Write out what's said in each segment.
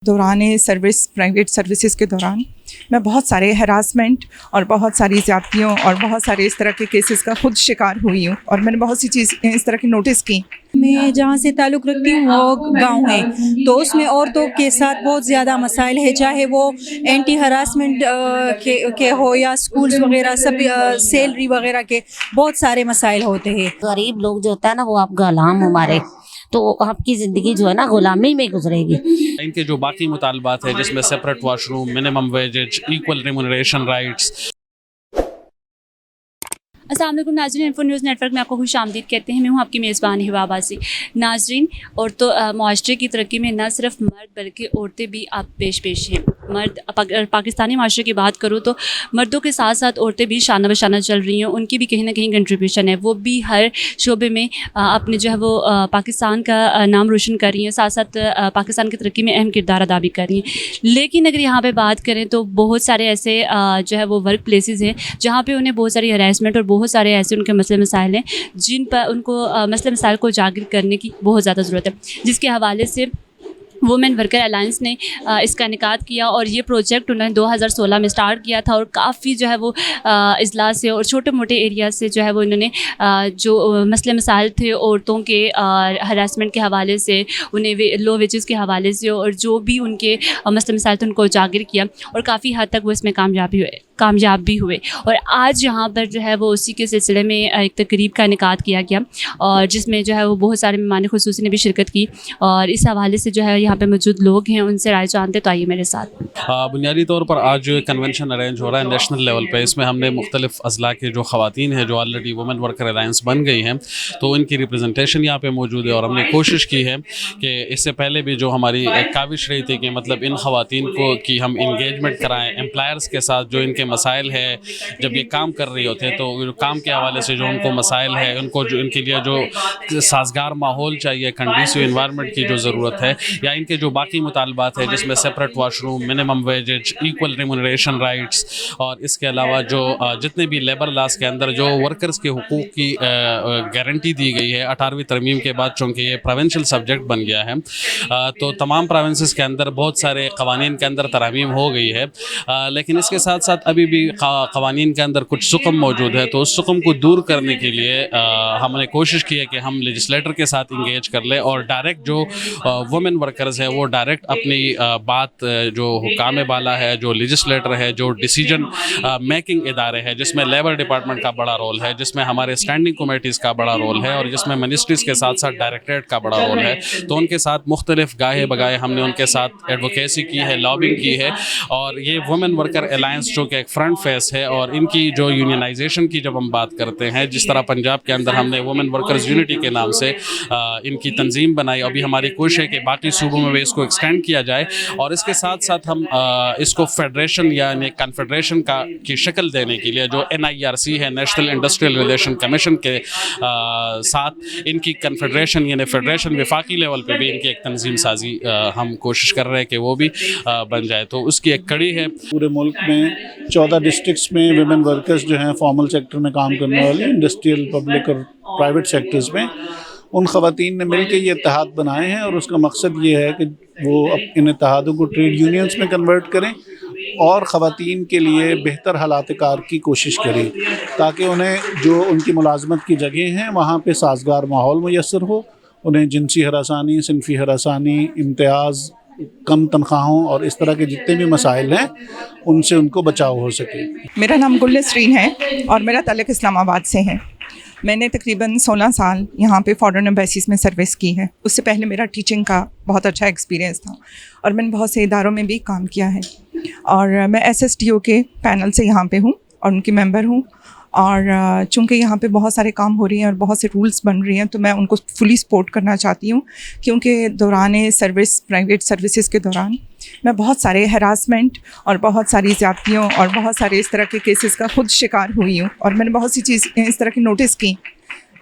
دوران service private services کے دوران میں بہت سارے ہراسمنٹ اور بہت ساری زیادتیوں اور بہت سارے اس طرح کے کیسز کا خود شکار ہوئی ہوں، اور میں نے بہت سی چیز اس طرح کی نوٹس کی۔ میں جہاں سے تعلق رکھتی ہوں وہ گاؤں ہے، تو اس میں عورتوں کے ساتھ بہت زیادہ مسائل ہے، چاہے وہ اینٹی ہراسمنٹ کے ہو یا سکولز وغیرہ، سب سیلری وغیرہ کے بہت سارے مسائل ہوتے ہیں۔ غریب لوگ جو ہوتا ہے نا، وہ آپ غلام ہمارے، تو آپ کی زندگی جو ہے نا غلامی میں گزرے گی۔ ان کے جو باقی مطالبات ہیں جس میں separate wash room, minimum wages, equal remuneration rights. السلام علیکم ناظرین، انفو نیوز نیٹ ورک میں آپ کو خوش آمدید کہتے ہیں۔ میں ہوں آپ کی میزبان ہبا عباسی۔ ناظرین، عورتوں معاشرے کی ترقی میں نہ صرف مرد بلکہ عورتیں بھی آپ پیش ہیں۔ پاکستانی معاشرے کی بات کروں تو مردوں کے ساتھ ساتھ عورتیں بھی شانہ بشانہ چل رہی ہیں، ان کی بھی کہیں نہ کہیں کنٹریبیوشن ہے، وہ بھی ہر شعبے میں اپنے جو ہے وہ پاکستان کا نام روشن کر رہی ہیں، ساتھ ساتھ پاکستان کی ترقی میں اہم کردار ادا بھی کر رہی ہیں۔ لیکن اگر یہاں پہ بات کریں تو بہت سارے ایسے جو ہے وہ ورک پلیسز ہیں جہاں پہ انہیں بہت ساری ہراسمنٹ اور بہت سارے ایسے ان کے مسئلے مسائل ہیں جن پر ان کو مسئلے مسائل کو اجاگر کرنے کی بہت زیادہ ضرورت ہے، جس کے حوالے سے وومن ورکر الائنس نے اس کا انعقاد کیا، اور یہ پروجیکٹ انہوں نے 2016 میں سٹارٹ کیا تھا، اور کافی جو ہے وہ اضلاع سے اور چھوٹے موٹے ایریا سے جو ہے وہ انہوں نے جو مسئلے مسائل تھے عورتوں کے ہراسمنٹ کے حوالے سے، انہیں لو ویجز کے حوالے سے، اور جو بھی ان کے مسئلے مسائل تھے ان کو اجاگر کیا، اور کافی حد تک وہ اس میں کامیاب بھی ہوئے۔ اور آج یہاں پر جو ہے وہ اسی کے سلسلے میں ایک تقریب کا انعقاد کیا گیا، اور جس میں جو ہے وہ بہت سارے مہمان خصوصی نے بھی شرکت کی، اور اس حوالے سے جو ہے یہاں پہ موجود لوگ ہیں ان سے رائے جانتے، تو آئیے میرے ساتھ۔ بنیادی طور پر آج جو کنونشن ارینج ہو رہا ہے نیشنل لیول پہ، اس میں ہم نے مختلف اضلاع کے جو خواتین ہیں جو آلریڈی وومن ورکر الائنس بن گئی ہیں، تو ان کی ریپرزنٹیشن یہاں پہ موجود ہے، اور ہم نے کوشش کی ہے کہ اس سے پہلے بھی جو ہماری ایک کاوش رہی تھی کہ مطلب ان خواتین کو کی ہم انگیجمنٹ کرائیں امپلائرس کے ساتھ، جو ان کے مسائل ہے جب یہ کام کر رہی ہوتے ہیں، تو کام کے حوالے سے جو ان کو مسائل ہے، ان کو جو ان کے لیے جو سازگار ماحول چاہیے، کنڈیسیو انوائرمنٹ کی جو ضرورت ہے، یا ان کے جو باقی مطالبات ہیں جس میں separate wash room, minimum wages, equal remuneration rights, اور اس کے علاوہ جو جتنے بھی لیبر لاز کے اندر جو ورکرز کے حقوق کی گارنٹی دی گئی ہے 18ویں ترمیم کے بعد، چونکہ یہ پروونشل سبجیکٹ بن گیا ہے، تو تمام پروونسز کے اندر بہت سارے قوانین کے اندر ترامیم ہو گئی ہے، لیکن اس کے ساتھ ساتھ ابھی بھی قوانین کے اندر کچھ سقم موجود ہے، تو اس سقم کو دور کرنے کے لیے ہم نے کوشش کی ہے کہ ہم لیجسلیٹر کے ساتھ انگیج کر لیں، اور ڈائریکٹ جو وومن ورکرز ہیں وہ ڈائریکٹ اپنی بات جو حکام بالا ہے، جو لیجسلیٹر ہے، جو ڈیسیجن میکنگ ادارے ہیں، جس میں لیبر ڈپارٹمنٹ کا بڑا رول ہے، جس میں ہمارے اسٹینڈنگ کمیٹیز کا بڑا رول ہے، اور جس میں منسٹریز کے ساتھ ساتھ ڈائریکٹریٹ کا بڑا رول ہے، تو ان کے ساتھ مختلف گاہے بگاہے ہم نے ان کے ساتھ ایڈوکیسی کی ہے، لابنگ کی ہے، اور یہ وومن ورکر الائنس جو کہ ایک فرنٹ فیس ہے، اور ان کی جو یونینائزیشن کی جب ہم بات کرتے ہیں، جس طرح پنجاب کے اندر ہم نے وومن ورکرز یونٹی کے نام سے ان کی تنظیم بنائی، ابھی ہماری کوشش ہے کہ باقی صوبوں میں بھی اس کو ایکسٹینڈ کیا جائے، اور اس کے ساتھ ساتھ ہم اس کو فیڈریشن یعنی کنفیڈریشن کی شکل دینے کے لیے جو NIRC ہے، نیشنل انڈسٹریل ریلیشن کمیشن کے ساتھ ان کی کنفیڈریشن یعنی فیڈریشن وفاقی لیول پہ بھی ان کی ایک تنظیم سازی ہم کوشش کر رہے ہیں کہ وہ بھی بن جائے، تو اس کی ایک کڑی ہے۔ پورے ملک میں 14 ڈسٹرکٹس میں ویمن ورکرز جو ہیں فارمل سیکٹر میں کام کرنے والے، انڈسٹریل، پبلک اور پرائیویٹ سیکٹرز میں، ان خواتین نے مل کے یہ اتحاد بنائے ہیں، اور اس کا مقصد یہ ہے کہ وہ ان اتحادوں کو ٹریڈ یونینز میں کنورٹ کریں اور خواتین کے لیے بہتر حالات کار کی کوشش کریں، تاکہ انہیں جو ان کی ملازمت کی جگہیں ہیں وہاں پہ سازگار ماحول میسر ہو، انہیں جنسی ہراسانی، صنفی ہراسانی، امتیاز، کم تنخواہوں اور اس طرح کے جتنے بھی مسائل ہیں ان سے ان کو بچاؤ ہو سکے۔ میرا نام گل نسرین ہے، اور میرا تعلق اسلام آباد سے ہے۔ میں نے تقریباً 16 سال یہاں پہ فارن ایمبیسیز میں سروس کی ہے۔ اس سے پہلے میرا ٹیچنگ کا بہت اچھا ایکسپیرینس تھا، اور میں نے بہت سے اداروں میں بھی کام کیا ہے، اور میں SSTO کے پینل سے یہاں پہ ہوں اور ان کی ممبر ہوں، اور چونکہ یہاں پہ بہت سارے کام ہو رہے ہیں اور بہت سے رولز بن رہے ہیں، تو میں ان کو فلی سپورٹ کرنا چاہتی ہوں، کیونکہ دوران سروس پرائیویٹ سروسز کے دوران میں بہت سارے ہراسمنٹ اور بہت ساری زیادتیوں اور بہت سارے اس طرح کے کیسز کا خود شکار ہوئی ہوں، اور میں نے بہت سی چیز اس طرح کی نوٹس کی،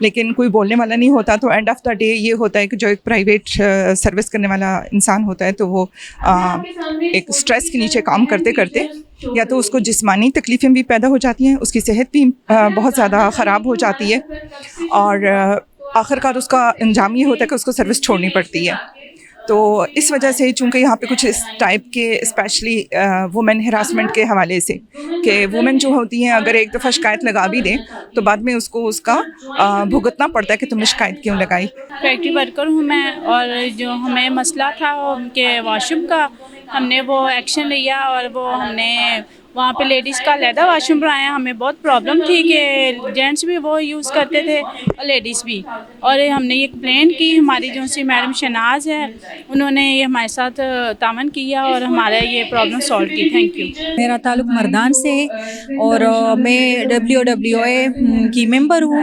لیکن کوئی بولنے والا نہیں ہوتا، تو اینڈ آف دا ڈے یہ ہوتا ہے کہ جو ایک پرائیویٹ سروس کرنے والا انسان ہوتا ہے تو وہ ایک اسٹریس کے نیچے کام کرتے کرتے یا تو اس کو جسمانی تکلیفیں بھی پیدا ہو جاتی ہیں، اس کی صحت بھی بہت زیادہ خراب ہو جاتی ہے، اور آخر کار اس کا انجام یہ ہوتا ہے کہ اس کو سروس چھوڑنی پڑتی ہے۔ تو اس وجہ سے چونکہ یہاں پہ کچھ اس ٹائپ کے اسپیشلی وومن ہراسمنٹ کے حوالے سے کہ وومن جو ہوتی ہیں اگر ایک دفعہ شکایت لگا بھی دیں تو بعد میں اس کو اس کا بھگتنا پڑتا ہے کہ تم نے شکایت کیوں لگائی. فیکٹری ورکر ہوں میں، اور جو ہمیں مسئلہ تھا ان کے واش روم کا، ہم نے وہ ایکشن لیا اور وہ ہم نے وہاں پہ لیڈیز کا علیحدہ واش روم بنایا. ہمیں بہت پرابلم تھی کہ جینٹس بھی وہ یوز کرتے تھے اور لیڈیز بھی، اور ہم نے یہ کمپلین کی. ہماری جو سی میڈم شناز ہے انہوں نے یہ ہمارے ساتھ تعاون کیا اور ہمارا یہ پرابلم سالو کی. Thank you. میرا تعلق مردان سے ہے اور میں WWA کی ممبر ہوں.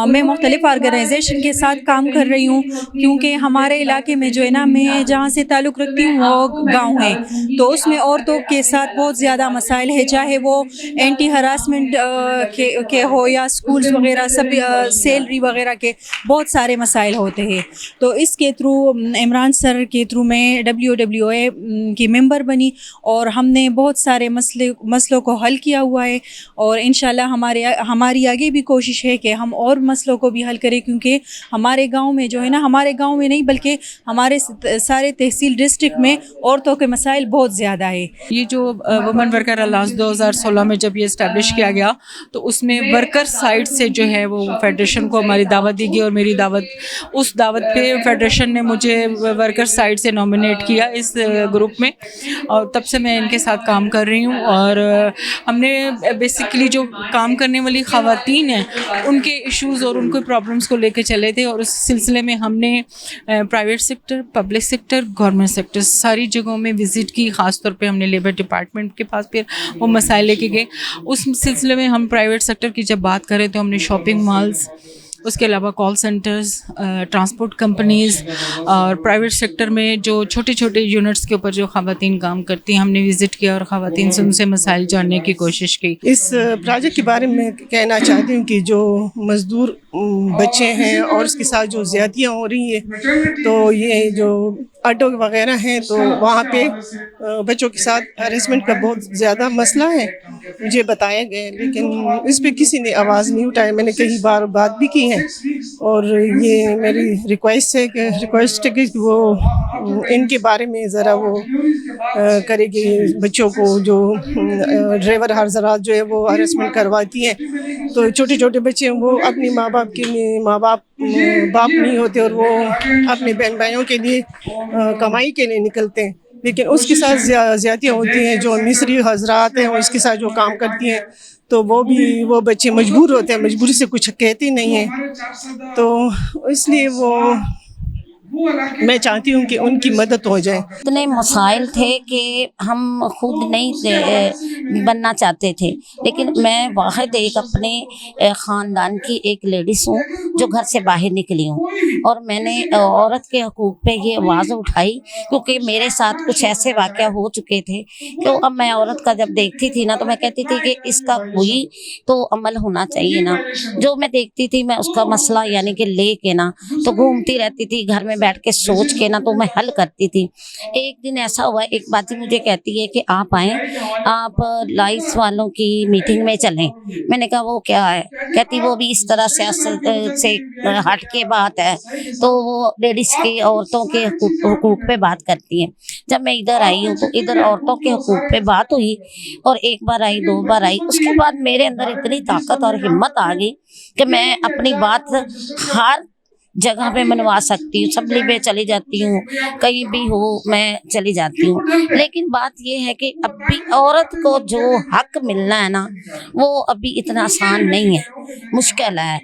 میں مختلف آرگنائزیشن کے ساتھ کام کر رہی ہوں کیونکہ ہمارے علاقے میں جو ہے نا، میں جہاں سے تعلق رکھتی ہوں وہ گاؤں ہے، تو اس میں عورتوں کے ساتھ بہت زیادہ مسائل ہے، چاہے وہ اینٹی ہراسمنٹ کے ہو یا اسکولس وغیرہ، سب سیلری وغیرہ کے بہت سارے مسائل ہوتے ہیں. تو اس کے تھرو عمران سر کے تھرو میں WWA کی ممبر بنی اور ہم نے بہت سارے مسئلوں کو حل کیا ہوا ہے، اور انشاءاللہ ہماری آگے بھی کوشش ہے کہ ہم اور مسئلوں کو بھی حل کریں، کیونکہ ہمارے گاؤں میں جو ہے نا، ہمارے گاؤں میں نہیں بلکہ ہمارے سارے تحصیل ڈسٹرکٹ میں عورتوں کے مسائل بہت زیادہ ہے. یہ جو وومن ورکر الاؤنس 2016 میں جب یہ اسٹیبلش کیا گیا تو اس میں ورکر سائڈ سے جو ہے وہ فیڈریشن کو ہماری دعوت دی گئی، اور میری دعوت، اس دعوت پہ فیڈریشن نے مجھے ورکر سائڈ سے نامینیٹ کیا اس گروپ میں، اور تب سے میں ان کے ساتھ کام کر رہی ہوں. اور ہم نے بیسیکلی جو کام کرنے والی خواتین ہیں ان کے ایشوز اور ان کے پرابلمس کو لے کے چلے تھے، اور اس سلسلے میں ہم نے private sector, public sector, government sector ساری جگہوں میں وزٹ کی. خاص طور پہ ہم نے لیبر ڈپارٹمنٹ کے پاس پھر وہ مسائل لے کے گئے. اس سلسلے میں ہم پرائیویٹ سیکٹر کی جب بات کریں تو ہم نے شاپنگ مالز، اس کے علاوہ کال سینٹرز، ٹرانسپورٹ کمپنیز، اور پرائیویٹ سیکٹر میں جو چھوٹے چھوٹے یونٹس کے اوپر جو خواتین کام کرتی ہیں ہم نے وزٹ کیا اور خواتین سے ان سے مسائل جاننے کی کوشش کی. اس پروجیکٹ کے بارے میں کہنا چاہتی ہوں کہ جو مزدور بچے ہیں اور اس کے ساتھ جو زیادتیاں ہو رہی ہیں، تو یہ جو آٹو وغیرہ ہیں تو وہاں پہ بچوں کے ساتھ ہریسمنٹ کا بہت زیادہ مسئلہ ہے، مجھے بتایا گیا، لیکن اس پہ کسی نے آواز نہیں اٹھائی. میں نے کئی بار بات بھی کی ہے، اور یہ میری ریکویسٹ ہے کہ وہ ان کے بارے میں ذرا وہ کرے گی. بچوں کو جو ڈرائیور حضرات جو ہے وہ ہراسمنٹ کرواتی ہیں، تو چھوٹے چھوٹے بچے وہ اپنی ماں باپ نہیں ہوتے، اور وہ اپنے بہن بھائیوں کے لیے کمائی کے لیے نکلتے ہیں، لیکن اس کے ساتھ زیادتیاں ہوتی ہیں. جو مصری حضرات ہیں اس کے ساتھ جو کام کرتی ہیں تو وہ بچے مجبور ہوتے ہیں، مجبوری سے کچھ کہتے نہیں ہیں. تو اس لیے میں چاہتی ہوں کہ ان کی مدد ہو جائے. اتنے مسائل تھے کہ ہم خود نہیں بننا چاہتے تھے، لیکن میں واحد ایک اپنے خاندان کی ایک لیڈیز ہوں جو گھر سے باہر نکلی ہوں، اور میں نے عورت کے حقوق پہ یہ آواز اٹھائی کیونکہ میرے ساتھ کچھ ایسے واقعہ ہو چکے تھے کہ اب میں عورت کا جب دیکھتی تھی نا تو میں کہتی تھی کہ اس کا کوئی تو عمل ہونا چاہیے نا. جو میں دیکھتی تھی میں اس کا مسئلہ یعنی کہ لے کے نا تو گھومتی رہتی تھی گھر میں بیٹھ کے سوچ کے نا، تو میں حل کرتی تھی. ایک دن ایسا ہوا، ایک باجی مجھے کہتی ہے کہ آپ آئیں، آپ لائس والوں کی میٹنگ میں چلیں. میں نے کہا وہ کیا ہے؟ کہتی وہ بھی اس طرح سیاست سے ہٹ کے بات ہے، تو وہ لیڈیز کی، عورتوں کے حقوق پہ بات کرتی ہیں. جب میں ادھر آئی ہوں تو ادھر عورتوں کے حقوق پہ بات ہوئی، اور ایک بار آئی، دو بار آئی. اس کے بعد میرے اندر اتنی طاقت اور ہمت آ گئی کہ میں اپنی بات ہر جگہ پہ منوا سکتی ہوں. اسمبلی پہ چلی جاتی ہوں، کہیں بھی ہو میں چلی جاتی ہوں. لیکن بات یہ ہے کہ اب بھی عورت کو جو حق ملنا ہے نا وہ ابھی اتنا آسان نہیں ہے، مشکل ہے.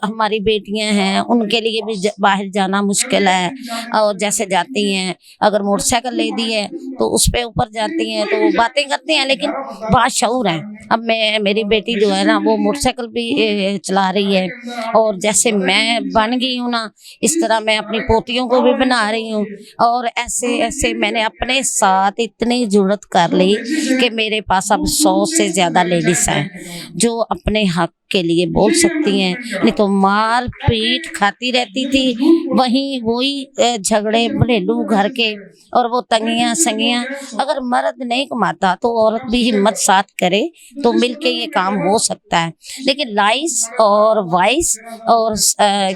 ہماری بیٹیاں ہیں ان کے لیے بھی باہر جانا مشکل ہے، اور جیسے جاتی ہیں اگر موٹر سائیکل لے دی ہے تو اس پہ اوپر جاتی ہیں تو باتیں کرتے ہیں لیکن باشعور ہیں. اب میری بیٹی جو ہے نا وہ موٹر سائیکل بھی چلا رہی ہے، اور جیسے میں بن گئی ہوں نا اس طرح میں اپنی پوتیوں کو بھی بنا رہی ہوں. اور ایسے میں نے اپنے ساتھ اتنی جرات کر لی کہ میرے پاس اب 100 سے زیادہ لیڈیز ہیں جو اپنے حق کے لیے بول سکتی ہیں, نہیں تو مار پیٹ کھاتی رہتی تھی. وہیں وہی جھگڑے گھریلو گھر کے, اور وہ تنگیاں سنگیاں. اگر مرد نہیں کماتا تو عورت بھی ہمت ساتھ کرے تو مل کے یہ کام ہو سکتا ہے. لیکن لائس اور وائس اور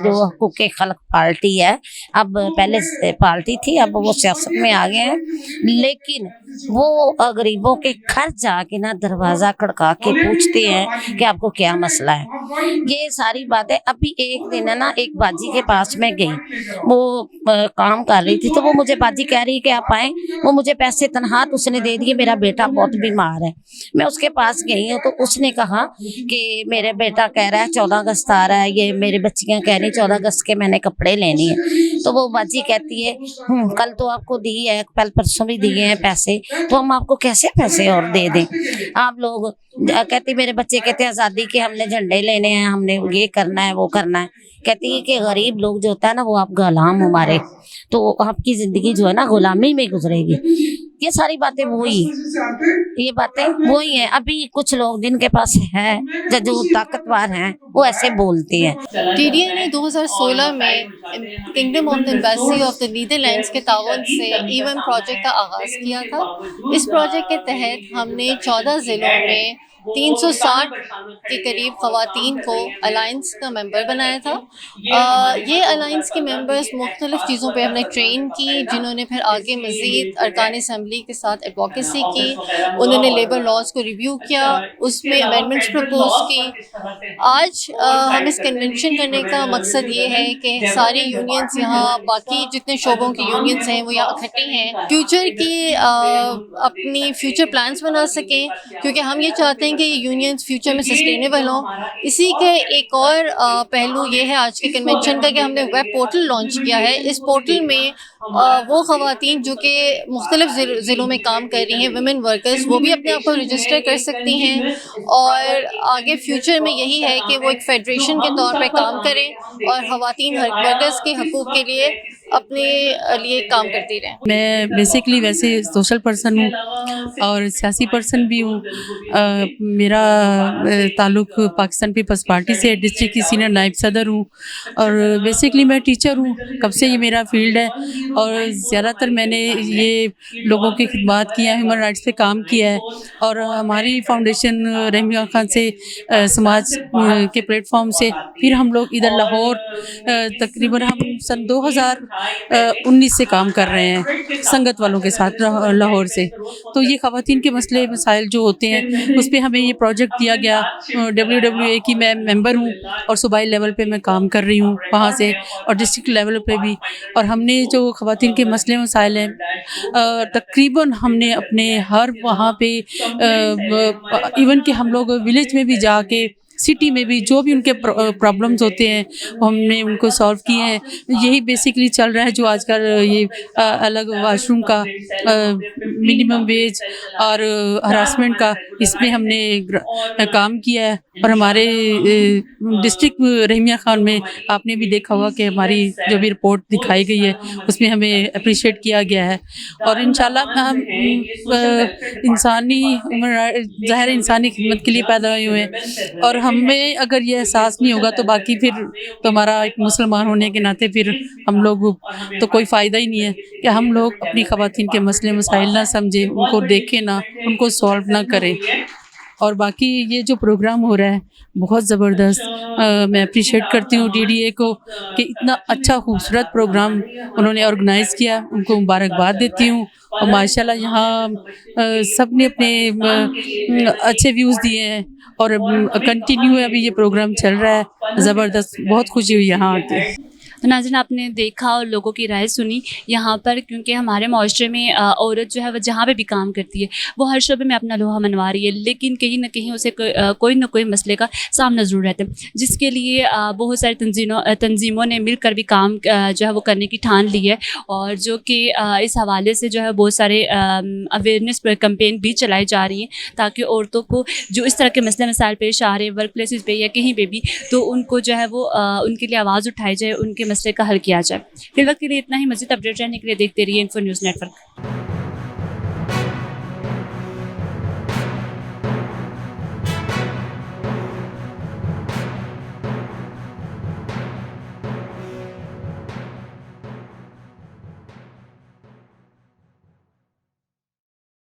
جو حقوق خلق پارٹی ہے, اب پہلے پارٹی تھی اب وہ سیاست میں آ گئے ہیں, لیکن وہ غریبوں کے گھر جا کے نا دروازہ کھڑکا کے پوچھتے ہیں کہ آپ کو کیا مسئلہ ہے. یہ ساری باتیں. ابھی ایک دن ہے نا ایک باجی کے پاس میں گئی, وہ کام کر رہی تھی تو وہ مجھے باجی کہہ رہی کہ آپ آئیں. وہ مجھے پیسے تنہا اس نے دے دیے, میرا بیٹا بہت بیمار ہے. میں اس کے پاس گئی ہوں تو اس نے کہا کہ میرا بیٹا کہہ رہا ہے 14 اگست آ رہا ہے, یہ میری بچیاں کہہ رہی 14 اگست کے میں نے کپڑے لینے ہیں. تو وہ باجی کہتی ہے کل تو آپ کو دی ہے, کل پرسوں بھی دیے ہیں پیسے, تو ہم آپ کو کیسے پیسے اور دے دیں. آپ لوگ کہتی میرے بچے کہتے ہیں آزادی کے ہم نے جھنڈے لینے ہیں, ہم نے یہ کرنا ہے وہ کرنا ہے. کہتی ہے کہ غریب لوگ جو ہوتا ہے نا وہ آپ غلام ہمارے, تو آپ کی زندگی جو ہے نا غلامی میں گزرے گی. یہ ساری باتیں وہی, یہ باتیں وہی ہیں. ابھی کچھ لوگ جن کے پاس ہے جو طاقتور ہیں وہ ایسے بولتے ہیں. TDA نے 2016 میں kingdom of the embassy of the Netherlands کے تعاون سے ایون پروجیکٹ کا آغاز کیا تھا. اس پروجیکٹ کے تحت ہم نے 14 ضلعوں میں 360 کے قریب خواتین کو الائنس کا ممبر بنایا تھا. یہ الائنس کے ممبرز مختلف چیزوں پہ ہم نے ٹرین کی, جنہوں نے پھر آگے مزید ارکان اسمبلی کے ساتھ ایڈوکیسی کی. انہوں نے لیبر لاز کو ریویو کیا, اس میں امینڈمنٹس پرپوز کی. آج ہم اس کنونشن کرنے کا مقصد یہ ہے کہ ساری یونینز یہاں, باقی جتنے شعبوں کی یونینز ہیں وہ یہاں اکٹھے ہیں, فیوچر کی اپنی فیوچر پلانس بنا سکیں, کیونکہ ہم یہ چاہتے ہیں کہ یہ یونینز فیوچر میں سسٹینیبل ہوں. اسی کے ایک اور پہلو یہ ہے آج کے کنونشن کا کہ ہم نے ویب پورٹل لانچ کیا ہے. اس پورٹل میں وہ خواتین جو کہ مختلف ضلعوں میں کام کر رہی ہیں, ویمن ورکرز, وہ بھی اپنے آپ کو رجسٹر کر سکتی ہیں. اور آگے فیوچر میں یہی ہے کہ وہ ایک فیڈریشن کے طور پہ کام کریں اور خواتین ورکرز کے حقوق کے لیے اپنے لیے کام کرتی رہیں. میں بیسکلی ویسے سوشل پرسن ہوں اور سیاسی پرسن بھی ہوں. میرا تعلق پاکستان پیپلز پارٹی سے, ڈسٹرکٹ کی سینئر نائب صدر ہوں, اور بیسکلی میں ٹیچر ہوں. کب سے یہ میرا فیلڈ ہے, اور زیادہ تر میں نے یہ لوگوں کی خدمات کی ہیں, ہیومن رائٹس پہ کام کیا ہے. اور ہماری فاؤنڈیشن رحمیہ خان سے سماج کے پلیٹ فارم سے پھر ہم لوگ ادھر لاہور تقریباً ہم سن 2019 سے کام کر رہے ہیں سنگت والوں کے ساتھ لاہور سے. تو یہ خواتین کے مسئلے مسائل جو ہوتے ہیں اس پہ ہمیں یہ پروجیکٹ دیا گیا. WWA کی میں ممبر ہوں اور صوبائی لیول پہ میں کام کر رہی ہوں وہاں سے, اور ڈسٹرکٹ لیول پہ بھی. اور ہم نے جو خواتین کے مسئلے مسائل ہیں تقریباً ہم نے اپنے ہر وہاں پہ ایون کہ ہم لوگ ولیج میں بھی جا کے, سٹی میں بھی جو بھی ان کے پرابلمز ہوتے ہیں وہ ہم نے ان کو سالو کیے ہیں. یہی بیسکلی چل رہا ہے جو آج کل یہ الگ واش روم کا, منیمم ویج اور ہراسمنٹ کا, اس میں ہم نے کام کیا ہے. اور ہمارے ڈسٹرکٹ رحمیہ خان میں آپ نے بھی دیکھا ہوگا کہ ہماری جو بھی رپورٹ دکھائی گئی ہے اس میں ہمیں اپریشیٹ کیا گیا ہے. اور انشاءاللہ ہم انسانی ظاہر انسانی خدمت کے لیے پیدا ہوئے ہوئے ہیں, اور ہمیں اگر یہ احساس نہیں ہوگا تو باقی پھر تو ہمارا ایک مسلمان ہونے کے ناطے پھر ہم لوگ تو کوئی فائدہ ہی نہیں ہے کہ ہم لوگ اپنی خواتین کے مسئلے مسائل نہ سمجھیں, ان کو دیکھیں نہ, ان کو سالو نہ کریں. اور باقی یہ جو پروگرام ہو رہا ہے بہت زبردست, میں اپریشیٹ کرتی ہوں TDA کو کہ اتنا اچھا خوبصورت پروگرام انہوں نے آرگنائز کیا, ان کو مبارکباد دیتی ہوں. اور ماشاءاللہ یہاں سب نے اپنے اچھے ویوز دیے ہیں اور کنٹینیو ہے, ابھی یہ پروگرام چل رہا ہے, زبردست, بہت خوشی ہوئی یہاں آ کے. تو ناظرین آپ نے دیکھا اور لوگوں کی رائے سنی یہاں پر, کیونکہ ہمارے معاشرے میں عورت جو ہے وہ جہاں پہ بھی کام کرتی ہے وہ ہر شعبے میں اپنا لوہا منوا رہی ہے, لیکن کہیں نہ کہیں اسے کوئی نہ کوئی مسئلے کا سامنا ضرور رہتا ہے, جس کے لیے بہت ساری تنظیموں نے مل کر بھی کام جو ہے وہ کرنے کی ٹھان لی ہے. اور جو کہ اس حوالے سے جو ہے بہت سارے اویئرنیس کمپین بھی چلائی جا رہی ہیں تاکہ عورتوں کو جو اس طرح کے مسئلے مسائل پیش آ رہے ہیں ورک پلیسز پہ یا کہیں پہ بھی, تو ان کو جو ہے وہ ان کے لیے آواز اٹھائی جائے, ان کے مسئلے کا حل کیا جائے. فی الوقت کے لیے اتنا ہی. مزید اپڈیٹ رہنے کے لیے دیکھتے رہیے انفو نیوز نیٹ ورک.